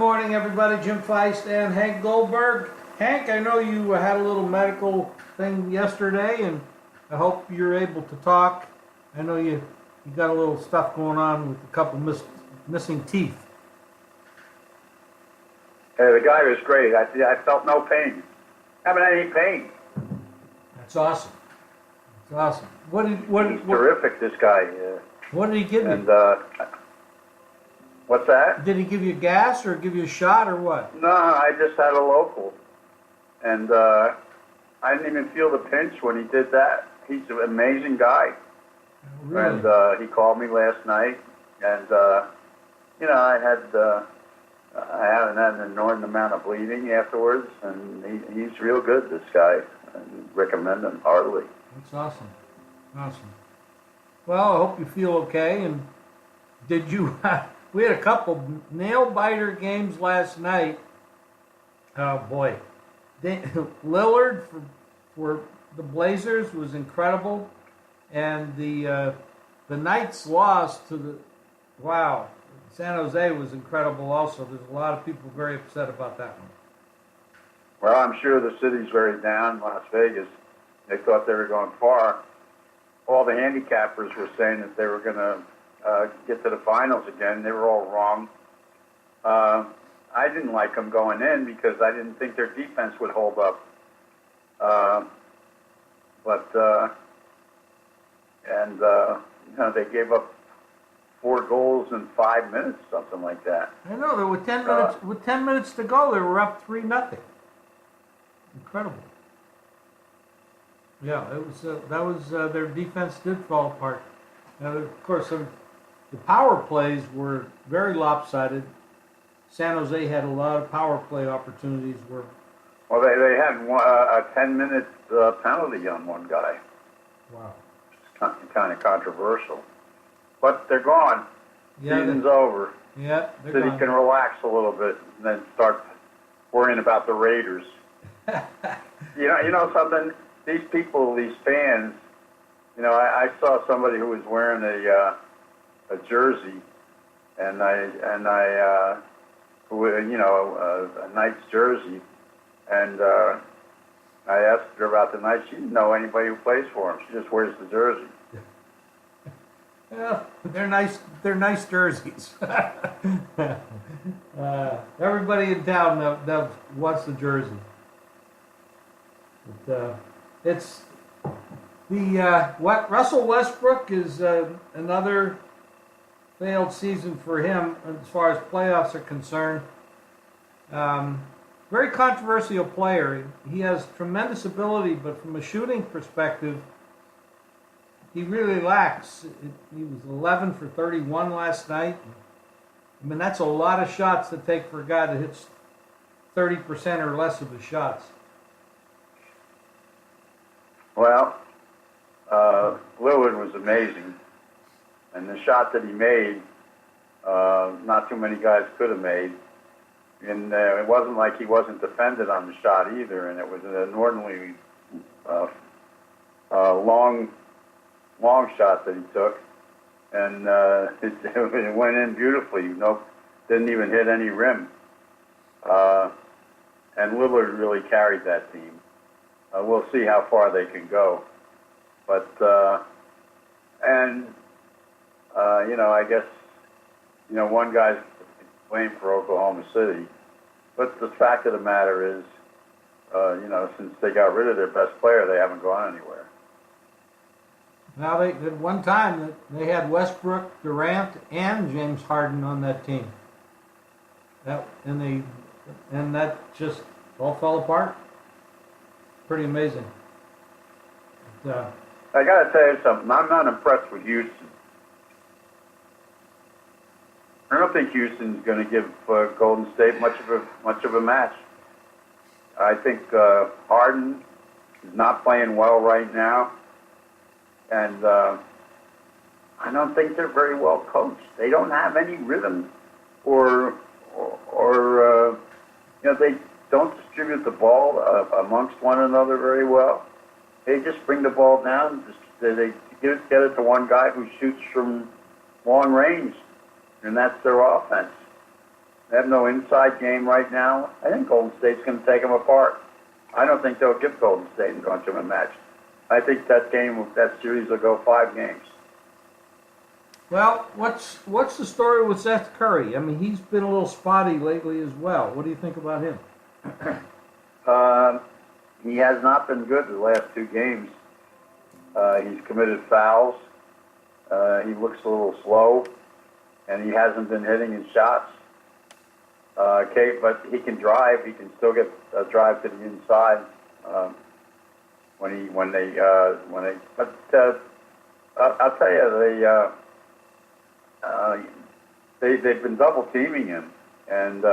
morning, everybody. Jim Feist and Hank Goldberg. Hank, I know you had a little medical thing yesterday, and I hope you're able to talk. I know you got a little stuff going on with a couple missing teeth. Hey, the guy was great. I felt no pain. Haven't had any pain. That's awesome. That's awesome. He's terrific, this guy. What did he give you? And what's that? Did he give you gas or give you a shot or what? No, I just had a local, and I didn't even feel the pinch when he did that. He's an amazing guy. Really? And he called me last night, and I haven't had an inordinate amount of bleeding afterwards, and he's real good, this guy. I recommend him heartily. That's awesome. Awesome. Well, I hope you feel okay. And did you? We had a couple nail biter games last night. Oh boy, Lillard for the Blazers was incredible, and the Knights lost to the San Jose was incredible also. There's a lot of people very upset about that one. Well, I'm sure the city's very down. Las Vegas, they thought they were going far. All the handicappers were saying that they were going to get to the finals again. They were all wrong. I didn't like them going in because I didn't think their defense would hold up. They gave up 4 goals in 5 minutes, something like that. I know. There were 10 minutes. With 10 minutes to go, they were up 3-0. Incredible. Yeah, it was. Their defense did fall apart. Now, of course, the power plays were very lopsided. San Jose had a lot of power play opportunities. Well, they had a 10-minute penalty on one guy. Wow. It's kind of controversial. But they're gone. Yeah, Season's over. Yeah, they're City gone. can relax a little bit and then start worrying about the Raiders. You know something? These people, these fans, I saw somebody who was wearing a jersey, and a Knights jersey, and I asked her about the Knights. She didn't know anybody who plays for them. She just wears the jersey. Yeah, they're nice. They're nice jerseys. Everybody in town that wants the jersey. But, it's the Russell Westbrook is another failed season for him as far as playoffs are concerned. Very controversial player. He has tremendous ability, but from a shooting perspective, he really lacks. He was 11 for 31 last night. I mean, that's a lot of shots to take for a guy that hits 30% or less of his shots. Well, Lillard was amazing, and the shot that he made, not too many guys could have made. And it wasn't like he wasn't defended on the shot either, and it was an inordinately long shot that he took, and it went in beautifully. Didn't even hit any rim. And Lillard really carried that team. We'll see how far they can go, but I guess one guy's blamed for Oklahoma City, but the fact of the matter is, since they got rid of their best player, they haven't gone anywhere. Now, at one time, they had Westbrook, Durant, and James Harden on that team. And that just all fell apart. Pretty amazing. But, I got to tell you something. I'm not impressed with Houston. I don't think Houston's going to give Golden State much of a match. I think Harden is not playing well right now. And I don't think they're very well coached. They don't have any rhythm, or they don't distribute the ball amongst one another very well. They just bring the ball down. They get it to one guy who shoots from long range, and that's their offense. They have no inside game right now. I think Golden State's going to take them apart. I don't think they'll give Golden State much of a match. I think that series will go 5 games. Well, what's the story with Seth Curry? I mean, he's been a little spotty lately as well. What do you think about him? He has not been good the last 2 games. He's committed fouls. He looks a little slow, and he hasn't been hitting his shots. Okay, but he can drive. He can still get a drive to the inside when they. But I'll tell you, they've been double teaming him and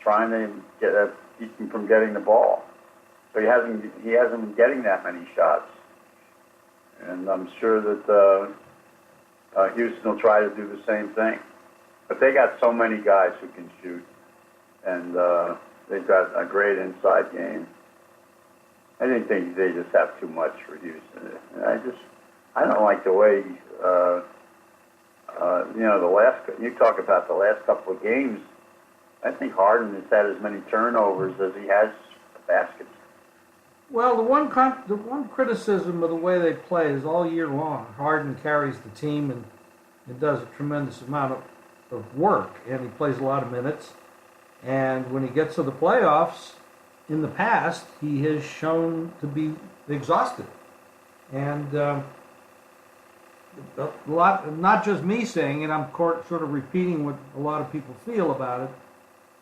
trying to keep him from getting the ball. So he hasn't been getting that many shots, and I'm sure that Houston will try to do the same thing. But they got so many guys who can shoot, and they've got a great inside game. I think they just have too much for Houston. I don't like the way you talk about the last couple of games. I think Harden has had as many turnovers as he has baskets. Well, the one criticism of the way they play is all year long, Harden carries the team and does a tremendous amount of work, and he plays a lot of minutes. And when he gets to the playoffs, in the past, he has shown to be exhausted. And a lot, not just me saying it, I'm sort of repeating what a lot of people feel about it,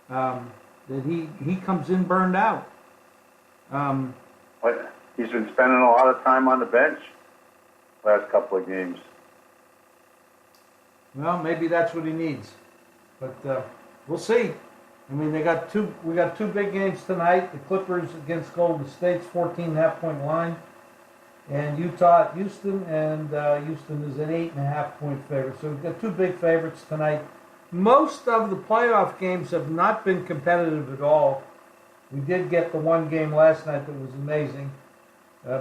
that he comes in burned out. But he's been spending a lot of time on the bench last couple of games. Well, maybe that's what he needs, but we'll see. I mean, we got 2 big games tonight. The Clippers against Golden State's 14.5-point line, and Utah at Houston, and Houston is an 8.5-point favorite. So we've got 2 big favorites tonight. Most of the playoff games have not been competitive at all. We did get the one game last night that was amazing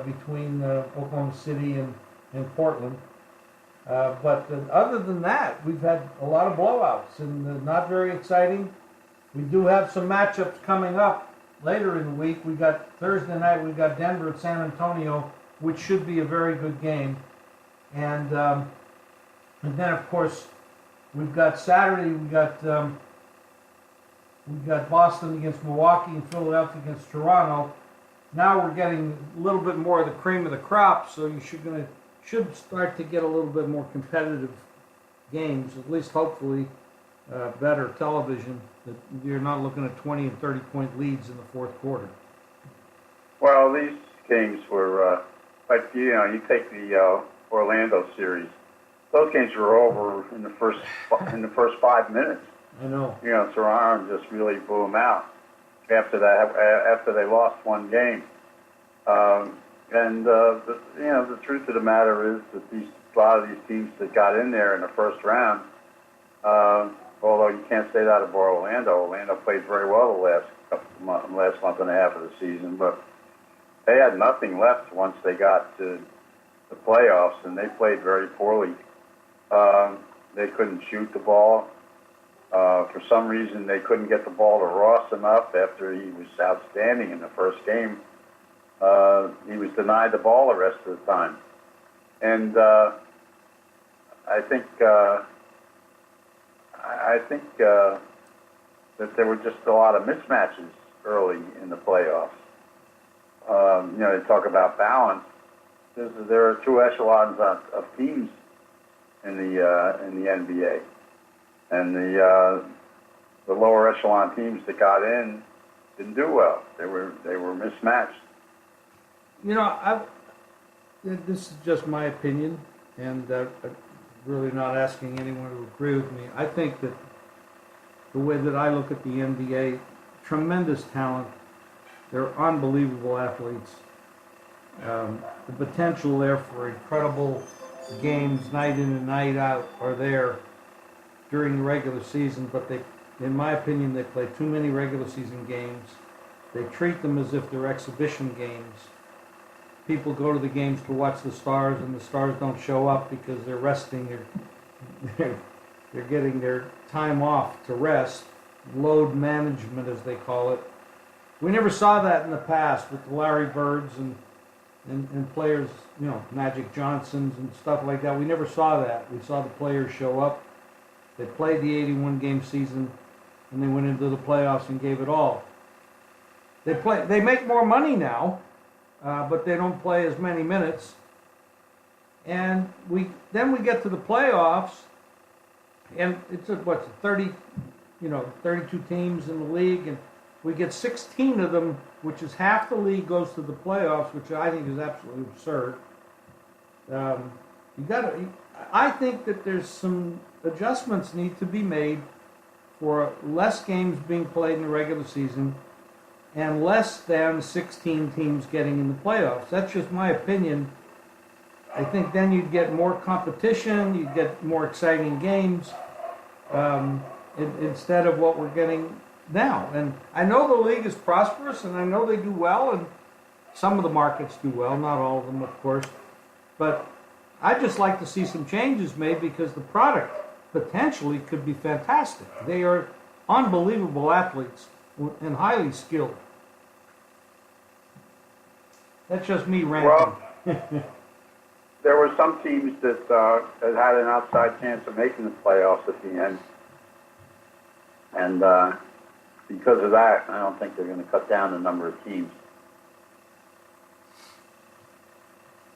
between Oklahoma City and Portland. But other than that, we've had a lot of blowouts and not very exciting. We do have some matchups coming up later in the week. We got Thursday night, we've got Denver at San Antonio, which should be a very good game. And then, of course, we've got Saturday, we've got Boston against Milwaukee and Philadelphia against Toronto. Now we're getting a little bit more of the cream of the crop, so you should start to get a little bit more competitive games, at least hopefully better television, that you're not looking at 20 and 30-point leads in the fourth quarter. Well, these games were, like, you take the Orlando series. Those games were over in the first 5 minutes. I know. Toronto just really blew them out after they lost one game. The truth of the matter is that a lot of these teams that got in there in the first round, although you can't say that about Orlando. Orlando played very well the last month and a half of the season, but they had nothing left once they got to the playoffs, and they played very poorly. They couldn't shoot the ball. For some reason, they couldn't get the ball to Ross enough after he was outstanding in the first game. He was denied the ball the rest of the time. And I think that there were just a lot of mismatches early in the playoffs. They talk about balance. There are 2 echelons of teams in the NBA. And the lower echelon teams that got in didn't do well. They were mismatched. This is just my opinion, and I'm really not asking anyone to agree with me. I think that the way that I look at the NBA, tremendous talent. They're unbelievable athletes. The potential there for incredible games, night in and night out, are there during the regular season, but in my opinion, they play too many regular season games. They treat them as if they're exhibition games. People go to the games to watch the stars, and the stars don't show up because they're resting. They're getting their time off to rest, load management, as they call it. We never saw that in the past with the Larry Birds and players, Magic Johnsons and stuff like that. We never saw that. We saw the players show up. They played the 81-game season, and they went into the playoffs and gave it all. They make more money now, but they don't play as many minutes. And then we get to the playoffs, and it's 32 teams in the league, and we get 16 of them, which is half the league goes to the playoffs, which I think is absolutely absurd. I think that there's some adjustments need to be made for less games being played in the regular season and less than 16 teams getting in the playoffs. That's just my opinion. I think then you'd get more competition, you'd get more exciting games instead of what we're getting now. And I know the league is prosperous, and I know they do well, and some of the markets do well, not all of them, of course. But I'd just like to see some changes made because the product potentially could be fantastic. They are unbelievable athletes and highly skilled. That's just me ranting. Well, there were some teams that had an outside chance of making the playoffs at the end. And because of that, I don't think they're going to cut down the number of teams.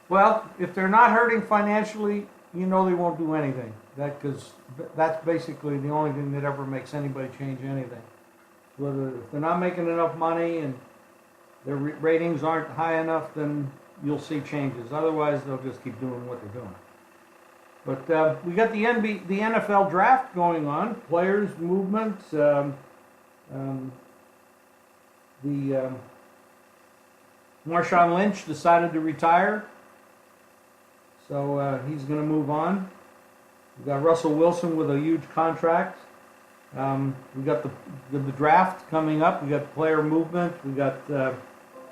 Well, if they're not hurting financially, they won't do anything. Because that's basically the only thing that ever makes anybody change anything. If they're not making enough money and their ratings aren't high enough, then you'll see changes. Otherwise, they'll just keep doing what they're doing. But we got the NFL draft going on, players, movements. Marshawn Lynch decided to retire, so he's going to move on. We got Russell Wilson with a huge contract. We got the draft coming up. We got player movement. We got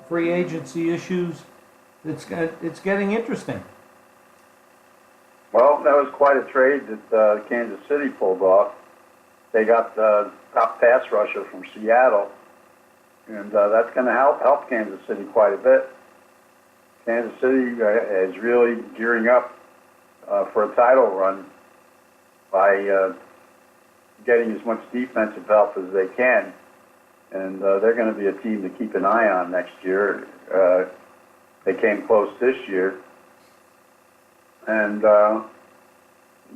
free agency issues. It's getting interesting. Well, that was quite a trade that Kansas City pulled off. They got the top pass rusher from Seattle, and that's going to help Kansas City quite a bit. Kansas City is really gearing up for a title run by getting as much defensive help as they can, and they're going to be a team to keep an eye on next year. They came close this year, and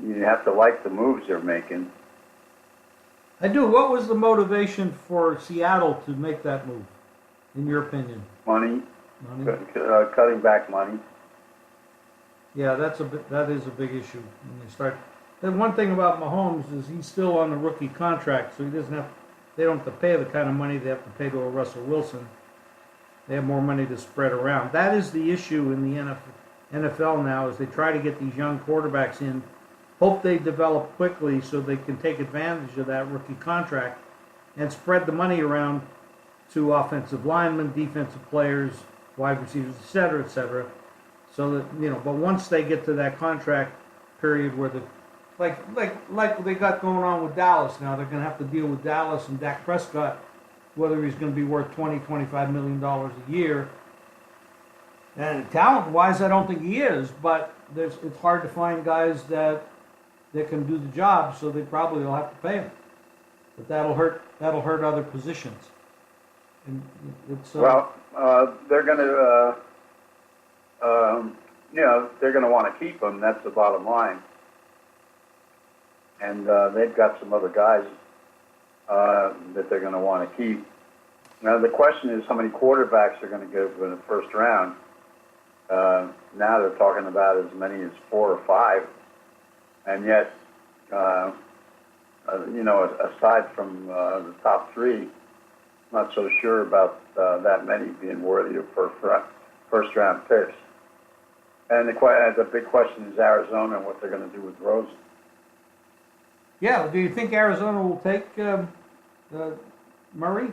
you have to like the moves they're making. I do. What was the motivation for Seattle to make that move, in your opinion? Money. Cutting back money. Yeah, that is a big issue when they start. The one thing about Mahomes is he's still on a rookie contract, so they don't have to pay the kind of money they have to pay to a Russell Wilson. They have more money to spread around. That is the issue in the NFL now, is they try to get these young quarterbacks in, hope they develop quickly so they can take advantage of that rookie contract and spread the money around to offensive linemen, defensive players, wide receivers, et cetera, so that, but once they get to that contract period where like they got going on with Dallas now, they're going to have to deal with Dallas and Dak Prescott, whether he's going to be worth $25 million a year. And talent-wise, I don't think he is, but it's hard to find guys that can do the job, so they probably will have to pay him. But that'll hurt other positions. And it's they're going to they're going to want to keep him. That's the bottom line. And they've got some other guys that they're going to want to keep. Now the question is how many quarterbacks they're going to give in the first round. Now they're talking about as many as 4 or 5, and yet, aside from the top 3, not so sure about that many being worthy of first round picks. And the big question is Arizona and what they're going to do with Rosen. Yeah, do you think Arizona will take Murray?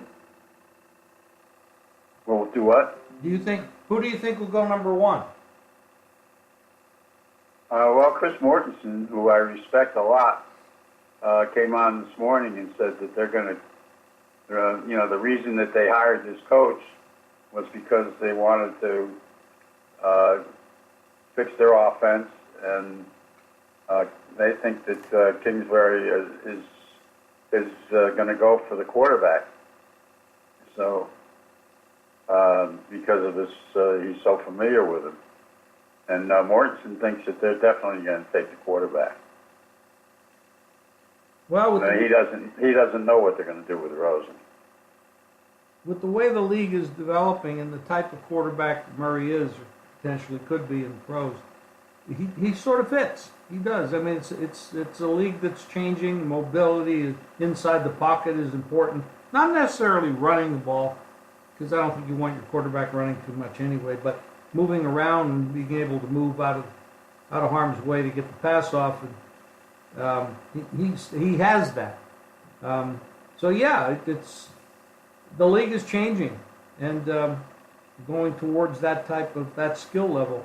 Will do what? Who do you think will go number 1? Well, Chris Mortensen, who I respect a lot, came on this morning and said that they're going to The reason that they hired this coach was because they wanted to fix their offense, and they think that Kingsbury is going to go for the quarterback. So because of this, he's so familiar with him, and Mortensen thinks that they're definitely going to take the quarterback. Well, He doesn't know what they're going to do with Rosen. with the way the league is developing and the type of quarterback Murray is, or potentially could be in the pros, he sort of fits. He does. I mean, it's a league that's changing. Mobility inside the pocket is important. Not necessarily running the ball, because I don't think you want your quarterback running too much anyway. But moving around and being able to move out of harm's way to get the pass off, and he has that. So yeah, it's the league is changing and going towards that skill level.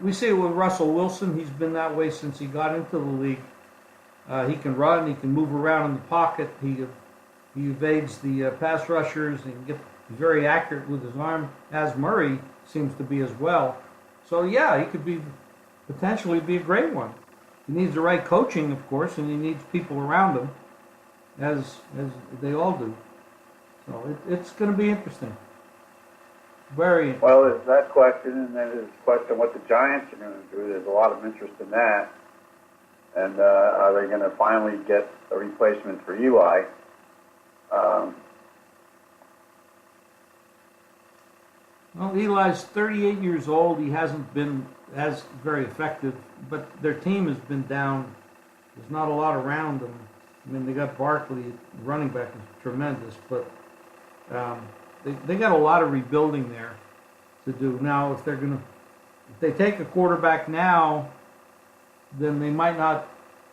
We see it with Russell Wilson. He's been that way since he got into the league. He can run. He can move around in the pocket. He evades the pass rushers. He's very accurate with his arm, as Murray seems to be as well. So yeah, he could potentially be a great one. He needs the right coaching, of course, and he needs people around him, as they all do. So it's going to be interesting. Very interesting. Well, there's that question, and then there's the question what the Giants are going to do. There's a lot of interest in that. And are they going to finally get a replacement for Eli? Well, Eli's 38 years old. He hasn't been as very effective, but their team has been down. There's not a lot around them. I mean, they got Barkley, running back is tremendous, but they got a lot of rebuilding there to do. Now, if they take a quarterback now, then they might not.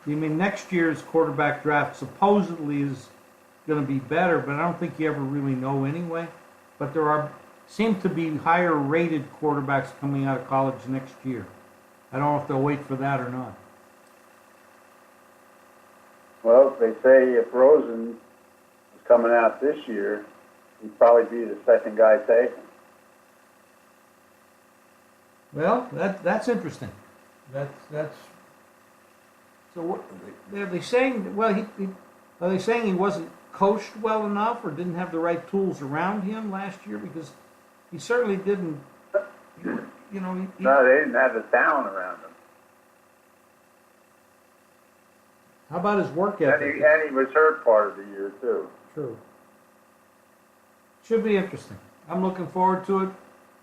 I mean, next year's quarterback draft supposedly is going to be better, but I don't think you ever really know anyway. But seem to be higher rated quarterbacks coming out of college next year. I don't know if they'll wait for that or not. Well, they say if Rosen was coming out this year, he'd probably be the second guy taken. Well, that's interesting. That's so. What, are they saying? Well, are they saying he wasn't coached well enough, or didn't have the right tools around him last year? Because he certainly didn't. You know, no, they didn't have the talent around him. How about his work ethic? And he was hurt part of the year too. True. Should be interesting. I'm looking forward to it.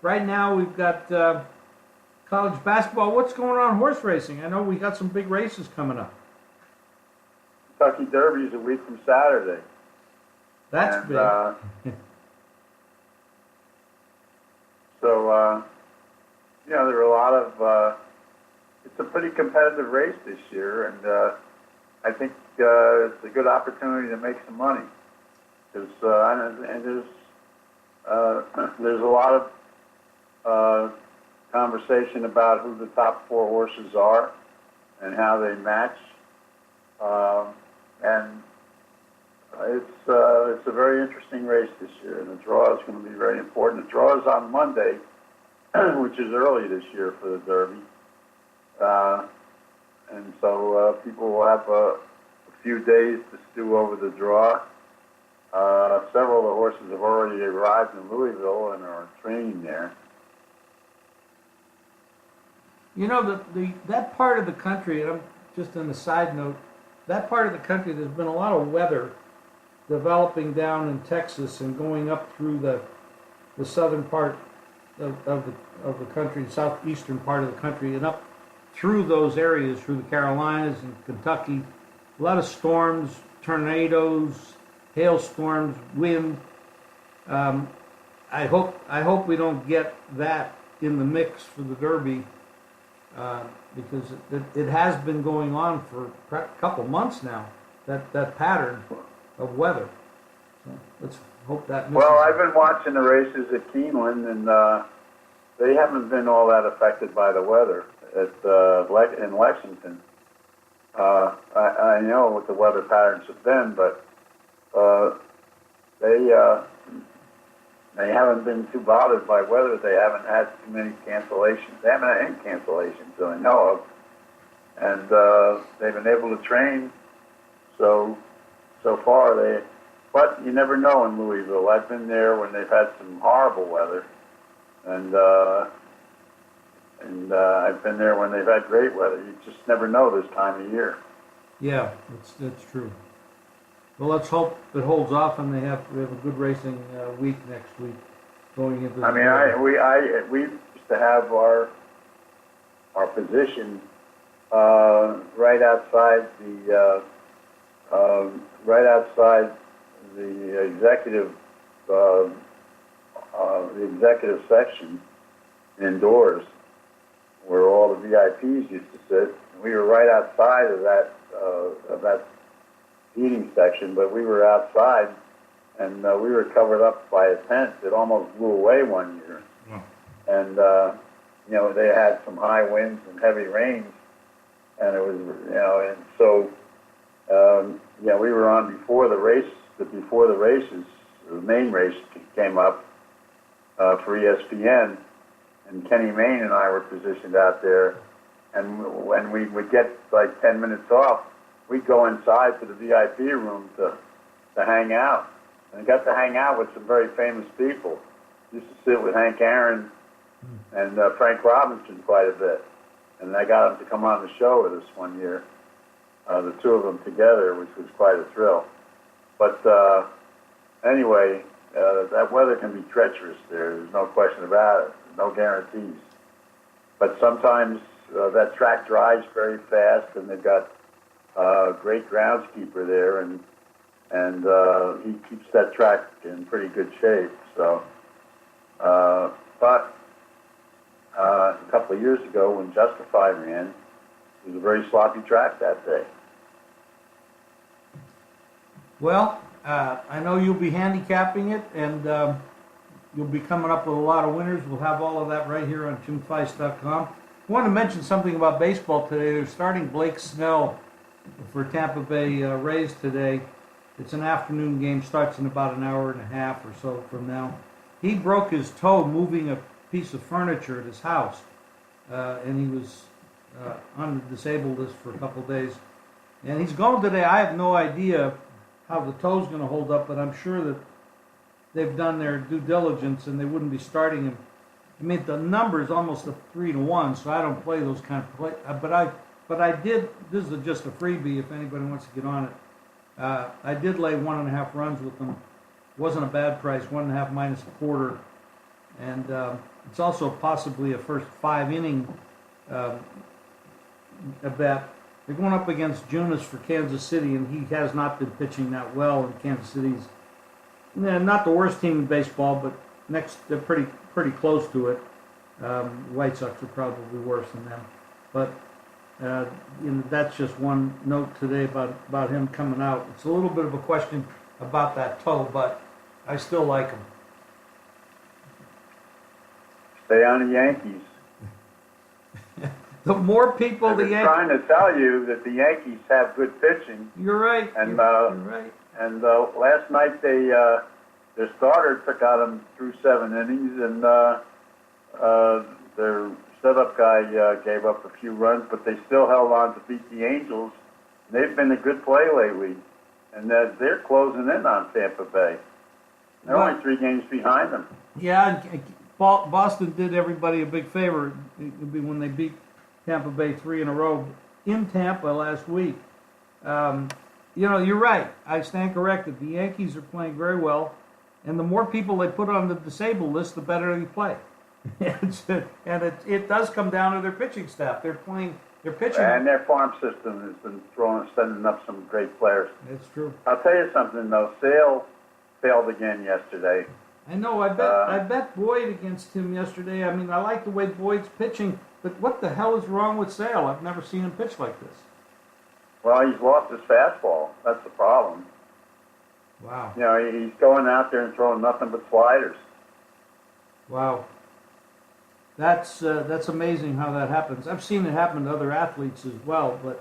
Right now, we've got college basketball. What's going on horse racing? I know we got some big races coming up. Kentucky Derby is a week from Saturday. That's big. So, there are a lot of. It's a pretty competitive race this year, and I think it's a good opportunity to make some money. Because there's a lot of conversation about who the top four horses are and how they match, and it's a very interesting race this year, and the draw is going to be very important. The draw is on Monday, which is early this year for the Derby, and so people will have a few days to stew over the draw. Several of the horses have already arrived in Louisville and are training there. You know, that part of the country, and I'm just on a side note, that part of the country, there's been a lot of weather developing down in Texas and going up through the southern part of the country, southeastern part of the country, and up through those areas, through the Carolinas and Kentucky. A lot of storms, tornadoes, hailstorms, wind. I hope we don't get that in the mix for the Derby, because it has been going on for a couple months now, that pattern of weather. So let's hope that misses. Well, I've been watching the races at Keeneland, and they haven't been all that affected by the weather in Lexington. I know what the weather patterns have been, but they haven't been too bothered by weather. They haven't had too many cancellations. They haven't had any cancellations that I know of, and they've been able to train. So far but you never know in Louisville. I've been there when they've had some horrible weather, and I've been there when they've had great weather. You just never know this time of year. Yeah, that's true. Well, let's hope it holds off and we have a good racing week next week going into. I mean, we used to have our position right outside the executive section indoors, where all the VIPs used to sit. We were right outside of that eating section, but we were outside, and we were covered up by a tent that almost blew away one year. Yeah. And they had some high winds and heavy rains, and it was and so we were on before the races. The main race came up for ESPN, and Kenny Mayne and I were positioned out there, and when we would get like 10 minutes off, we'd go inside to the VIP room to hang out. And I got to hang out with some very famous people. Used to sit with Hank Aaron and Frank Robinson quite a bit. And I got them to come on the show with us one year, the two of them together, which was quite a thrill. But anyway, that weather can be treacherous there. There's no question about it. No guarantees. But sometimes that track dries very fast, and they've got great groundskeeper there, and he keeps that track in pretty good shape. So, but a couple of years ago when Justify ran, it was a very sloppy track that day. Well, I know you'll be handicapping it, and you'll be coming up with a lot of winners. We'll have all of that right here on JimFeist.com. I want to mention something about baseball today. They're starting Blake Snell for Tampa Bay Rays today. It's an afternoon game, starts in about an hour and a half or so from now. He broke his toe moving a piece of furniture at his house, and he was on the disabled list for a couple of days. And he's going today. I have no idea how the toe's going to hold up, but I'm sure that they've done their due diligence and they wouldn't be starting him. I mean, the number is almost a 3-1, so I don't play those kind of play. But I did. This is just a freebie if anybody wants to get on it. I did lay 1.5 runs with them. Wasn't a bad price. 1.5 minus a quarter, and it's also possibly a first 5-inning bet. They're going up against Junis for Kansas City, and he has not been pitching that well. And Kansas City's not the worst team in baseball, but they're pretty close to it. White Sox are probably worse than them, but that's just one note today about him coming out. It's a little bit of a question about that toe, but I still like him. Stay on the Yankees. The more people I'm the Yankees... trying to tell you that the Yankees have good pitching. You're right. And you're right. And last night their starter took out them through 7 innings, and their setup guy gave up a few runs, but they still held on to beat the Angels. They've been a good play lately, and they're closing in on Tampa Bay. They're only 3 games behind them. Yeah, Boston did everybody a big favor. It would be when they beat Tampa Bay 3 in a row in Tampa last week. You're right. I stand corrected. The Yankees are playing very well, and the more people they put on the disabled list, the better they play. And it does come down to their pitching staff. They're pitching. And their farm system has been sending up some great players. It's true. I'll tell you something though. Sale failed again yesterday. I know. I bet Boyd against him yesterday. I mean, I like the way Boyd's pitching, but what the hell is wrong with Sale? I've never seen him pitch like this. Well, he's lost his fastball. That's the problem. Wow. He's going out there and throwing nothing but sliders. Wow. That's amazing how that happens. I've seen it happen to other athletes as well, but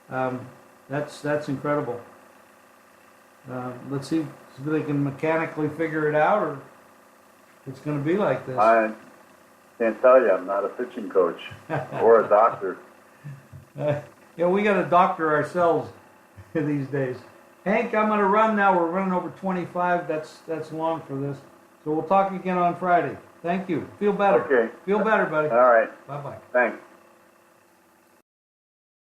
That's incredible. Let's see if they can mechanically figure it out, or it's going to be like this. I can't tell you. I'm not a pitching coach or a doctor. Yeah, we got to doctor ourselves these days. Hank, I'm going to run now. We're running over 25. That's long for this. So we'll talk again on Friday. Thank you. Feel better. Okay. Feel better, buddy. All right. Bye-bye. Thanks.